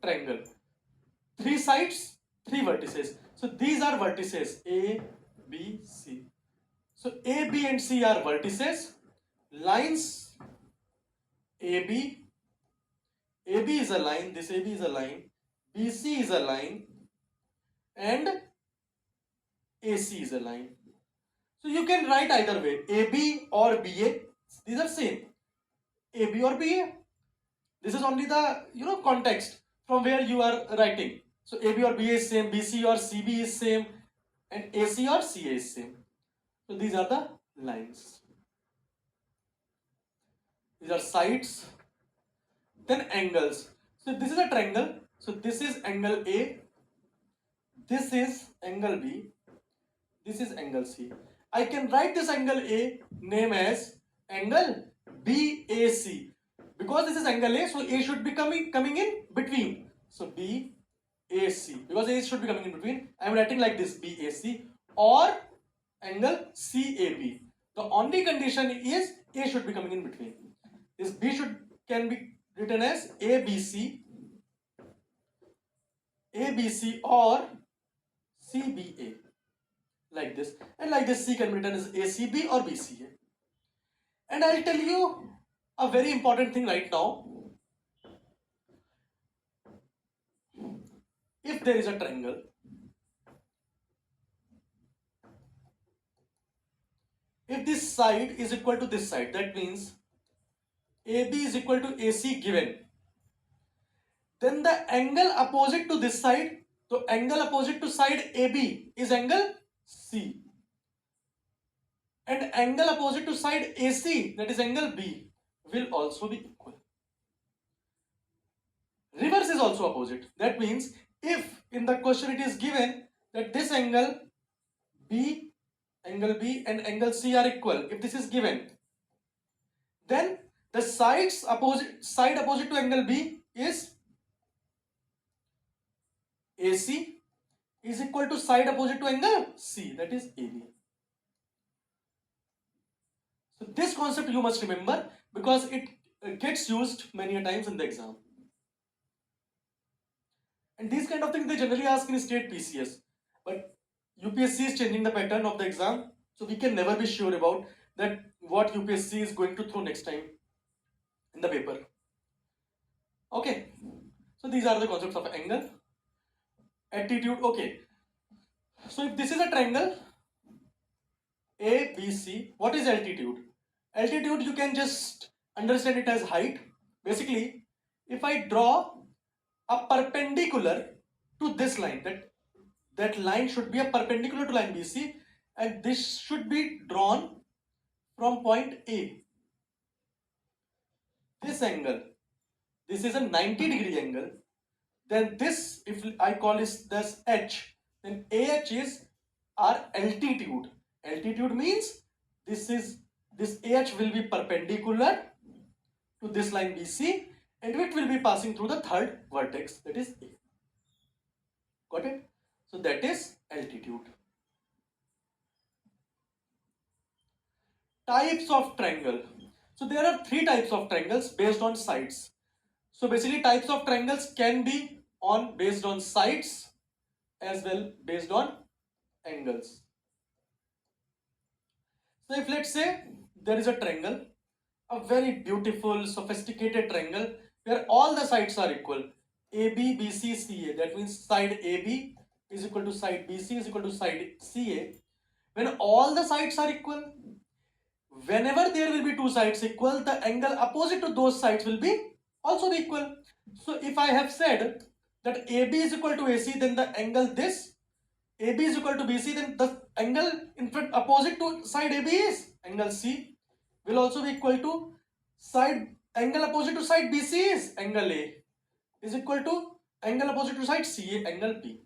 triangle. 3 sides, 3 vertices. So these are vertices A, B, C. So A, B and C are vertices. Lines AB, AB is a line, this AB is a line, BC is a line, and AC is a line. So you can write either way, AB or BA. These are same, AB or BA. This is only the context from where you are writing. So AB or BA is same, BC or CB is same, and AC or CA is same. So these are the lines. These are sides. Then angles. So this is a triangle. So this is angle A. This is angle B. This is angle C. I can write this angle A name as angle BAC. Because this is angle A, so A should be coming in between. So BAC. Because A should be coming in between, I am writing like this, BAC or angle CAB. The only condition is A should be coming in between. This B can be written as ABC or CBA, like this, and like this C can be written as ACB or BCA. And I'll tell you a very important thing right now. If there is a triangle, if this side is equal to this side, that means AB is equal to AC given, then the angle opposite to this side, so angle opposite to side AB is angle C, and angle opposite to side AC, that is angle B, will also be equal. Reverse is also opposite. That means if in the question it is given that this angle B and angle C are equal, if this is given, then the side opposite to angle B is AC is equal to side opposite to angle C, that is AB. So this concept you must remember because it gets used many a times in the exam. And these kind of things they generally ask in state PCS. But UPSC is changing the pattern of the exam, so we can never be sure about that what UPSC is going to throw next time in the paper. Okay, so these are the concepts of angle, attitude. Okay, so if this is a triangle ABC, what is altitude? Altitude you can just understand it as height. Basically, if I draw a perpendicular to this line, that line should be a perpendicular to line BC, and this should be drawn from point A. This angle, this is a 90-degree angle. Then this, if I call this H, then AH is our altitude. Altitude means this AH will be perpendicular to this line BC, and it will be passing through the third vertex, that is A. Got it? So that is altitude. Types of triangle. So there are 3 types of triangles based on sides. So basically types of triangles can be based on sides as well based on angles. So if let's say there is a triangle, a very beautiful sophisticated triangle where all the sides are equal, AB, BC, CA, that means side AB is equal to side BC is equal to side CA. When all the sides are equal, whenever there will be 2 sides equal, the angle opposite to those sides will be also be equal. So if I have said that AB is equal to AC, then the angle this AB is equal to BC, then the angle in front opposite to side AB is angle C will also be equal to angle opposite to side BC is angle A is equal to angle opposite to side CA angle B.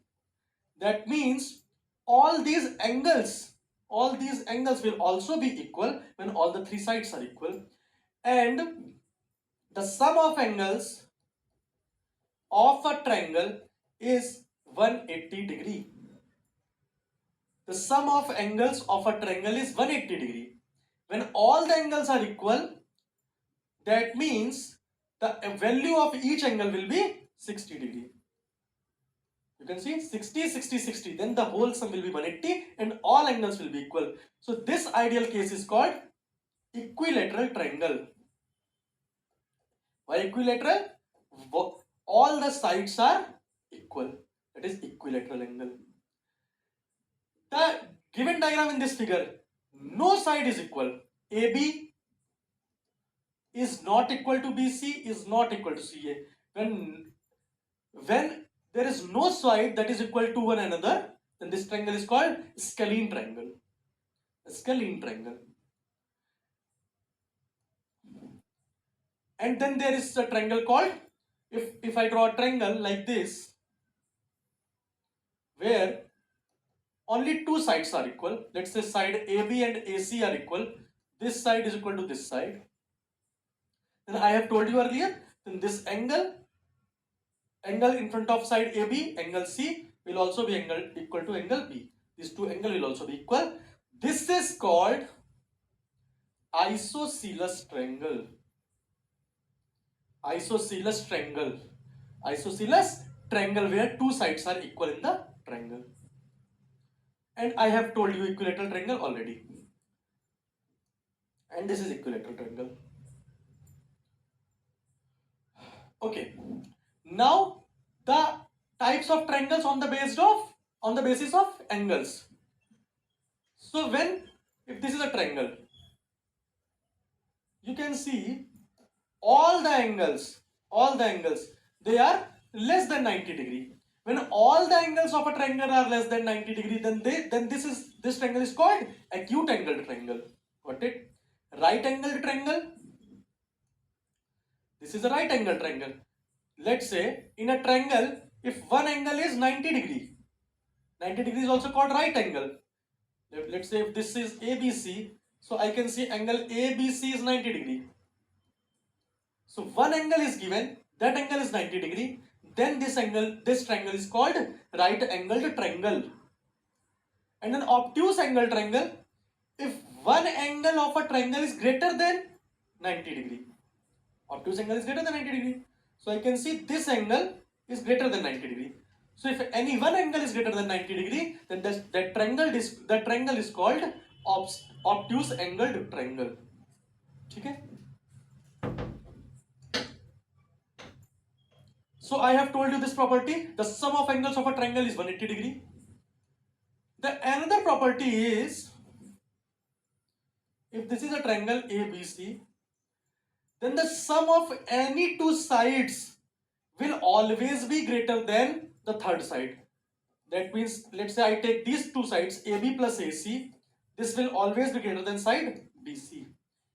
That means all these angles will also be equal when all the 3 sides are equal, and the sum of angles of a triangle is 180 degree. The sum of angles of a triangle is 180 degree. When all the angles are equal, that means the value of each angle will be 60 degree. You can see 60, 60, 60. Then the whole sum will be 180 and all angles will be equal. So this ideal case is called equilateral triangle. Why equilateral? All the sides are equal. That is equilateral angle. The given diagram in this figure, no side is equal. AB is not equal to BC, is not equal to CA. When there is no side that is equal to one another, then this triangle is called scalene triangle. Scalene triangle. And then there is a triangle called, if I draw a triangle like this, where only two sides are equal. Let's say side AB and AC are equal. This side is equal to this side. Then I have told you earlier, then this angle in front of side AB, angle C, will also be angle equal to angle B. These two angles will also be equal. This is called isosceles triangle. Isosceles triangle. Isosceles triangle where two sides are equal in the triangle. And I have told you equilateral triangle already. And this is equilateral triangle. Okay. Now the types of triangles on the basis of angles. So if this is a triangle, you can see all the angles, they are less than 90 degree. When all the angles of a triangle are less than 90 degree, then this triangle is called acute angled triangle. Got it? Right angled triangle. This is a right angle triangle. Let's say in a triangle, if one angle is 90 degree, 90 degree is also called right angle. Let's say if this is ABC, so I can see angle ABC is 90 degree. So one angle is given, that angle is 90 degree, then this triangle is called right angled triangle. And an obtuse angle triangle, if one angle of a triangle is greater than 90 degree, obtuse angle is greater than 90 degree. So I can see this angle is greater than 90 degree. So if any one angle is greater than 90 degree, then that triangle is called obtuse angled triangle. Okay? So I have told you this property, the sum of angles of a triangle is 180 degree. The another property is, if this is a triangle ABC, then the sum of any two sides will always be greater than the third side. That means, let's say I take these two sides, AB plus AC, this will always be greater than side BC.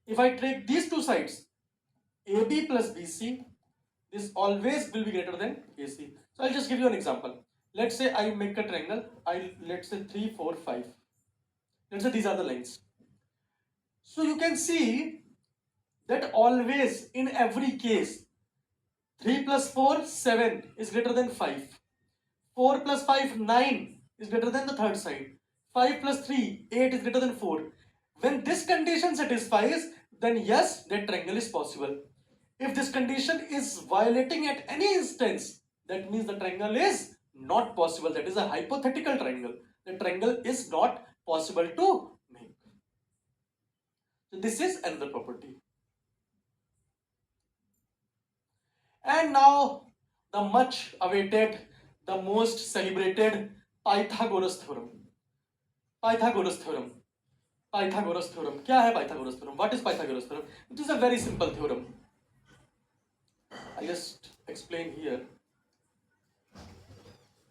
If I take these two sides, AB plus BC, this always will be greater than AC. So I'll just give you an example. Let's say I make a triangle, let's say 3, 4, 5. Let's say these are the lines. So you can see that always in every case, 3 plus 4, 7 is greater than 5. 4 plus 5, 9 is greater than the third side. 5 plus 3, 8 is greater than 4. When this condition satisfies, then yes, that triangle is possible. If this condition is violating at any instance, that means the triangle is not possible. That is a hypothetical triangle. The triangle is not possible to make. So this is another property. And now the much awaited, the most celebrated Pythagoras theorem. Pythagoras theorem. Pythagoras theorem. क्या है Pythagoras theorem? What is Pythagoras theorem? It is a very simple theorem. I just explain here.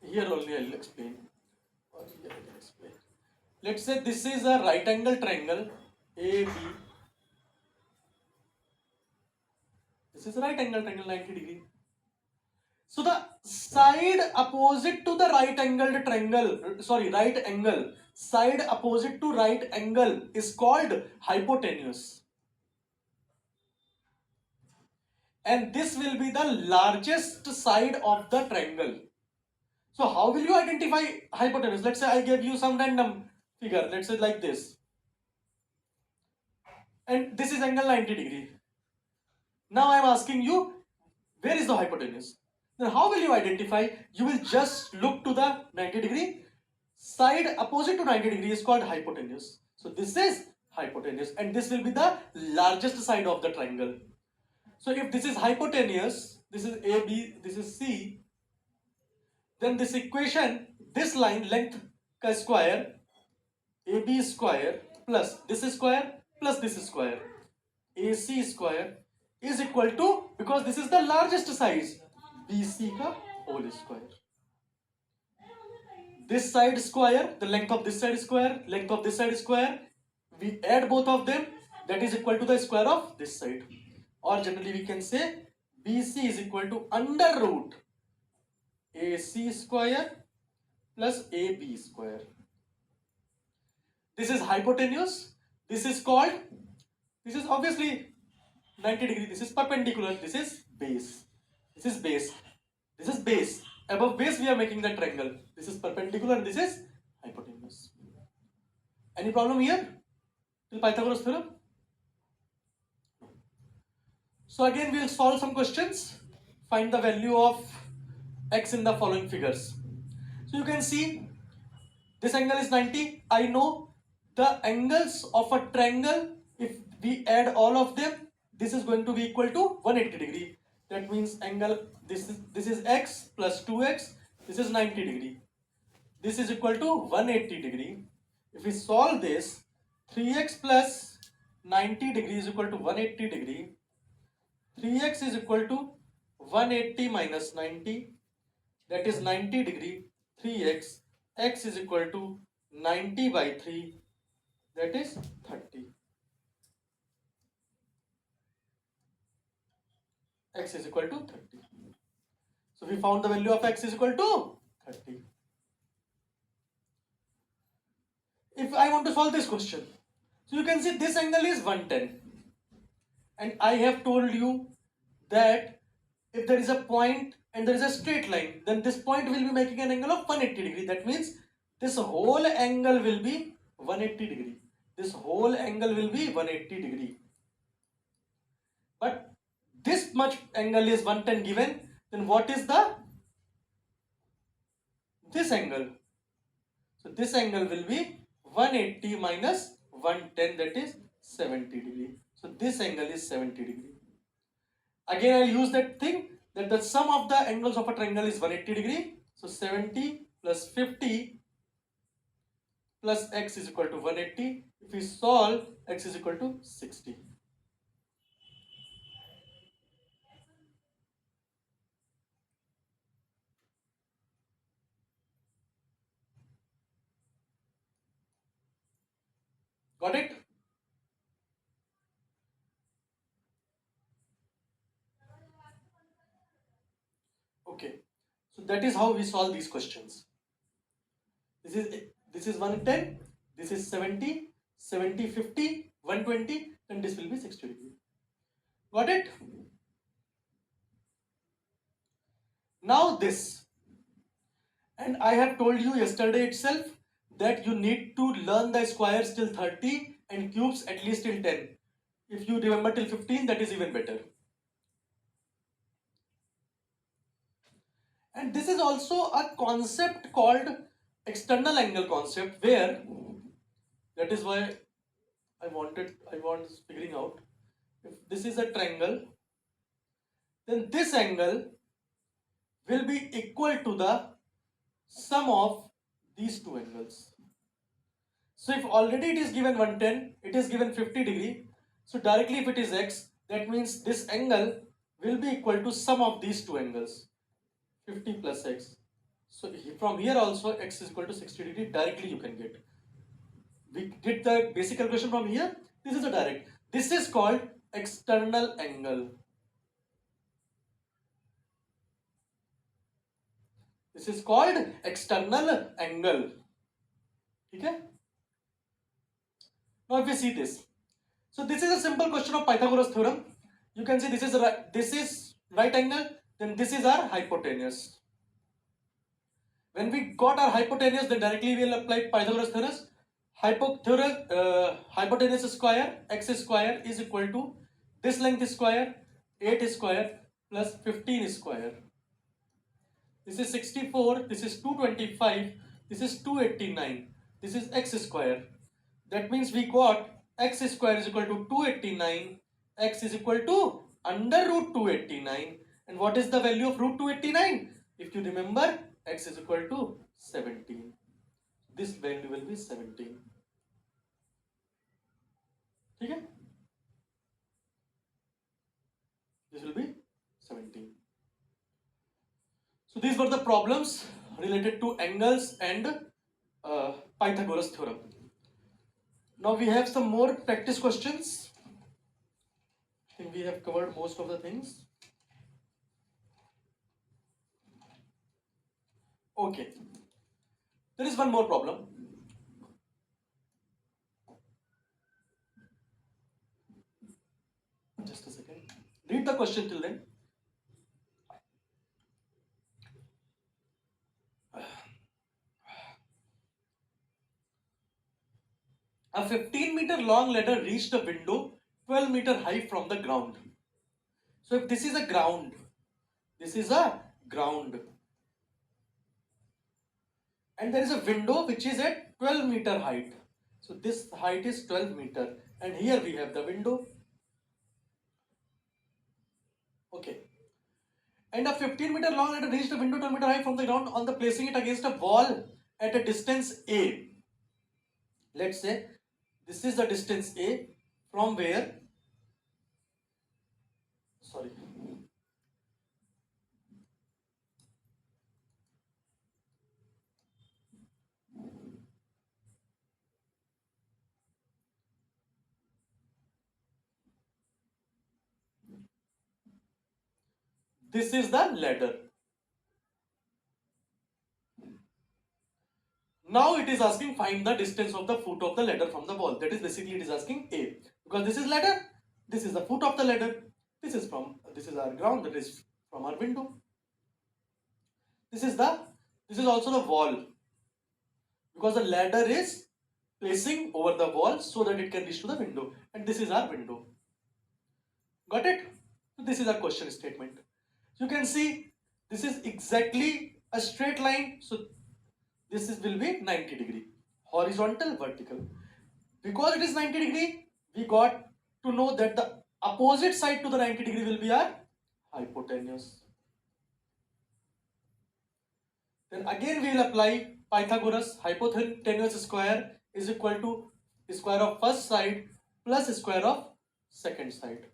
Here only I will explain. Let's say this is a right angle triangle AB. This is a right angle triangle 90 degree. So the side opposite to the right angled triangle, right angle, side opposite to right angle is called hypotenuse. And this will be the largest side of the triangle. So how will you identify hypotenuse? Let's say I gave you some random figure, let's say like this. And this is angle 90 degree. Now I am asking you, where is the hypotenuse? Then how will you identify? You will just look to the 90 degree side opposite to 90 degree is called hypotenuse. So this is hypotenuse and this will be the largest side of the triangle. So if this is hypotenuse, this is AB, this is C, then this equation, this line length ka square, AB square plus this square, AC square is equal to, because this is the largest size, BC ka whole square. This side square, the length of this side square, length of this side square, we add both of them, that is equal to the square of this side. Or generally we can say BC is equal to under root AC square plus AB square. This is hypotenuse. This is called, this is obviously 90 degree. This is perpendicular. This is base. This is base. This is base. Above base we are making the triangle. This is perpendicular and this is hypotenuse. Any problem here? Till Pythagoras theorem? So again we will solve some questions. Find the value of x in the following figures. So you can see this angle is 90. I know the angles of a triangle, if we add all of them, this is going to be equal to 180 degree. That means angle, this is x plus 2x, this is 90 degree. This is equal to 180 degree. If we solve this, 3x plus 90 degree is equal to 180 degree. 3x is equal to 180 minus 90, that is 90 degree. 3x, x is equal to 90 by 3, that is 30. X is equal to 30. So we found the value of x is equal to 30. If I want to solve this question, so you can see this angle is 110. And I have told you that if there is a point and there is a straight line, then this point will be making an angle of 180 degree. That means this whole angle will be 180 degree. This whole angle will be 180 degree. But this much angle is 110 given, then what is this angle? So this angle will be 180 minus 110, that is 70 degree. So this angle is 70 degree. Again I'll use that thing that the sum of the angles of a triangle is 180 degree. So 70 plus 50 plus x is equal to 180. If we solve, x is equal to 60. Got it? Okay. So that is how we solve these questions. This is 110, this is 70, 70, 50, 120, and this will be 60 degree. Got it? Now this, and I have told you yesterday itself that you need to learn the squares till 30 and cubes at least till 10. If you remember till 15, that is even better. And this is also a concept called external angle concept, where that is why I want figuring out, if this is a triangle, then this angle will be equal to the sum of these two angles. So if already it is given 110, it is given 50 degree. So directly if it is x, that means this angle will be equal to sum of these two angles, 50 plus x. So from here also x is equal to 60 degree, directly you can get. We get the basic calculation from here. This is a direct. This is called external angle. This is called external angle. Okay? Now if we see this, so this is a simple question of Pythagoras theorem. You can see this is right angle, then this is our hypotenuse. When we got our hypotenuse, then directly we will apply Pythagoras theorem. Hypotenuse square x square is equal to this length square 8 square plus 15 square. This is 64, this is 225, this is 289, this is x square. That means we got x square is equal to 289, x is equal to under root 289. And what is the value of root 289? If you remember, x is equal to 17. This value will be 17. Okay? This will be 17. So these were the problems related to angles and Pythagoras theorem. Now we have some more practice questions. I think we have covered most of the things. Okay. There is one more problem. Just a second. Read the question till then. A 15-meter long ladder reached a window 12-meter high from the ground. So if this is a ground, and there is a window which is at 12-meter height. So this height is 12 meter, and here we have the window. Okay. And a 15-meter long ladder reached a window 12-meter high from the ground on the placing it against a wall at a distance A. Let's say this is the distance A from where, sorry, this is the ladder. Now it is asking find the distance of the foot of the ladder from the wall. That is basically it is asking A, because this is ladder, this is the foot of the ladder, this is our ground, that is from our window. This is also the wall, because the ladder is placing over the wall so that it can reach to the window, and this is our window. Got it? So this is our question statement. You can see this is exactly a straight line, so this will be 90 degree, horizontal, vertical. Because it is 90 degree, we got to know that the opposite side to the 90 degree will be our hypotenuse. Then again we will apply Pythagoras. Hypotenuse square is equal to square of first side plus square of second side.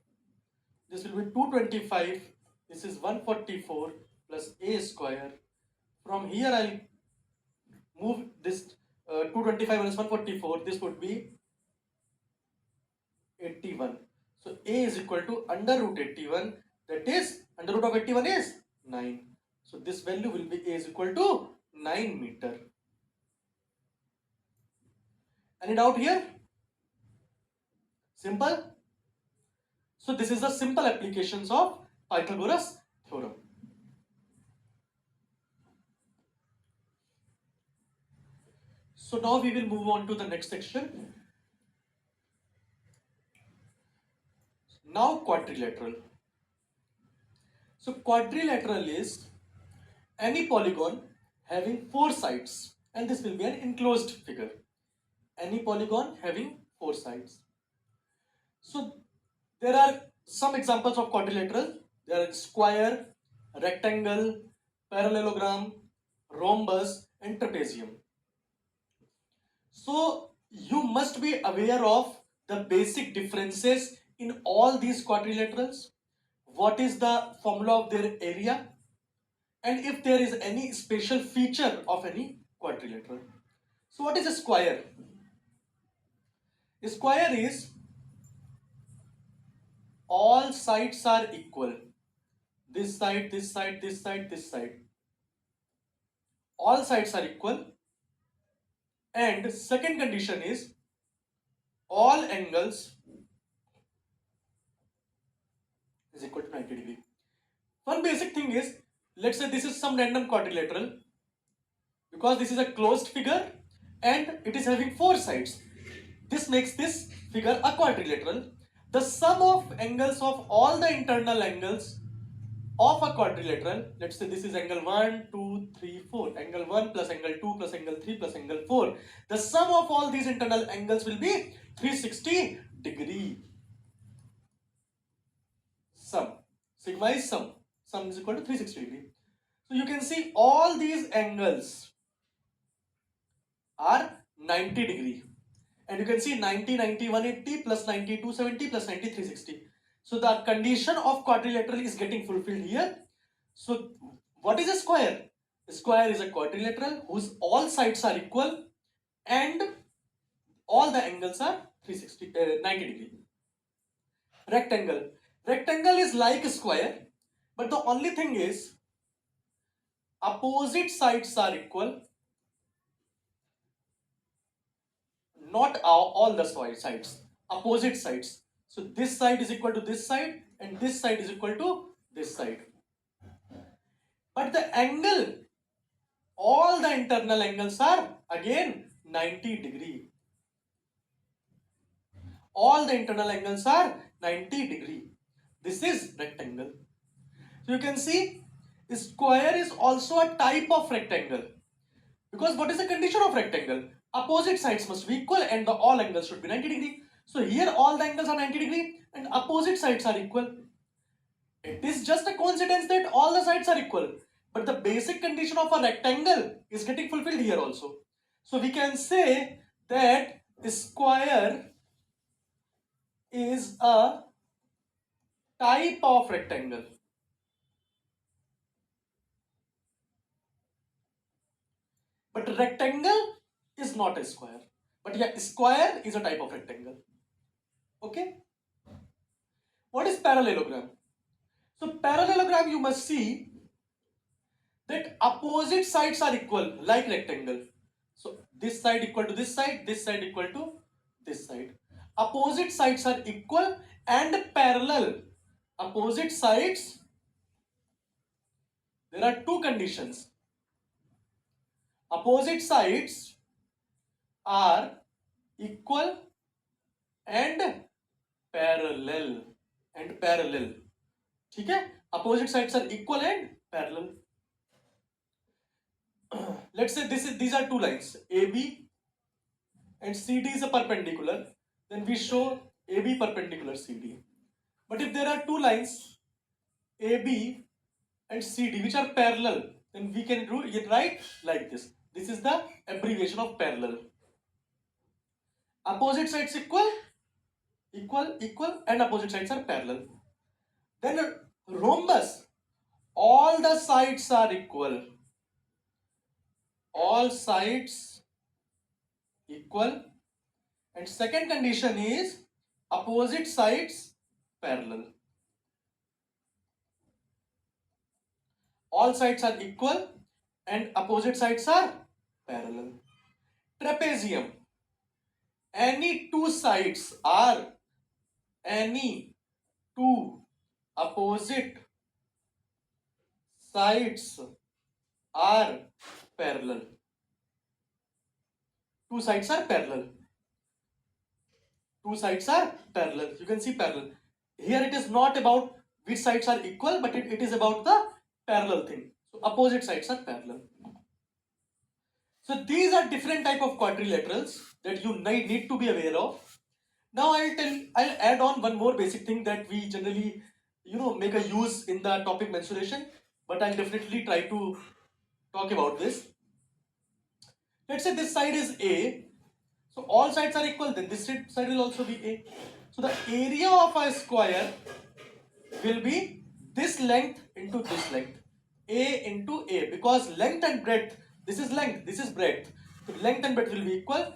This will be 225. This is 144 plus a square. From here I'll move this 225 minus 144. This would be 81. So a is equal to under root 81. That is under root of 81 is 9. So this value will be a is equal to 9 meter. Any doubt here? Simple. So this is the simple applications of Pythagoras theorem. So now we will move on to the next section. Now quadrilateral. So quadrilateral is any polygon having 4 sides, and this will be an enclosed figure. Any polygon having 4 sides. So there are some examples of quadrilateral. There are square, rectangle, parallelogram, rhombus, and trapezium. So you must be aware of the basic differences in all these quadrilaterals. What is the formula of their area? And if there is any special feature of any quadrilateral. So what is a square? A square is all sides are equal. This side, this side, this side, this side. All sides are equal. And second condition is all angles is equal to 90 degree. One basic thing is, let's say this is some random quadrilateral, because this is a closed figure and it is having 4 sides. This makes this figure a quadrilateral. The sum of angles of all the internal angles of a quadrilateral, let's say this is angle 1, 2, 3, 4, angle 1 plus angle 2 plus angle 3 plus angle 4. The sum of all these internal angles will be 360 degree. Sum. Sigma is sum. Sum is equal to 360 degree. So you can see all these angles are 90 degree. And you can see 90, 90, 180 plus 90, 270 plus 90, 360. So the condition of quadrilateral is getting fulfilled here. So what is a square? A square is a quadrilateral whose all sides are equal and all the angles are 90 degree. Rectangle. Rectangle is like a square, but the only thing is opposite sides are equal. Not all the sides, opposite sides. So this side is equal to this side and this side is equal to this side. But the angle, all the internal angles are again 90 degree. All the internal angles are 90 degree. This is rectangle. So you can see square is also a type of rectangle. Because what is the condition of rectangle? Opposite sides must be equal and the all angles should be 90 degree. So here all the angles are 90 degree and opposite sides are equal. It is just a coincidence that all the sides are equal. But the basic condition of a rectangle is getting fulfilled here also. So we can say that a square is a type of rectangle. But rectangle is not a square. But yeah, square is a type of rectangle. Okay? What is parallelogram? So parallelogram, you must see that opposite sides are equal like rectangle. So this side equal to this side equal to this side. Opposite sides are equal and parallel. Opposite sides, there are two conditions. Opposite sides are equal and parallel. ठीक है? Opposite sides are equal and parallel. Let's say these are two lines, AB and CD is a perpendicular. Then we show AB perpendicular CD. But if there are two lines, AB and CD, which are parallel, then we can do it right like this. This is the abbreviation of parallel. Opposite sides equal, and opposite sides are parallel. Then rhombus, all the sides are equal. All sides equal. And second condition is opposite sides parallel. All sides are equal and opposite sides are parallel. Trapezium, any two sides are any two opposite sides are parallel. Two sides are parallel. Two sides are parallel. You can see parallel. Here it is not about which sides are equal, but it is about the parallel thing. So opposite sides are parallel. So these are different type of quadrilaterals that you need to be aware of. Now I'll add on one more basic thing that we generally make a use in the topic mensuration, but I'll definitely try to talk about this. Let's say this side is A, so all sides are equal, then this side will also be A. So the area of a square will be this length into this length, A into A, because length and breadth, this is length, this is breadth, so length and breadth will be equal.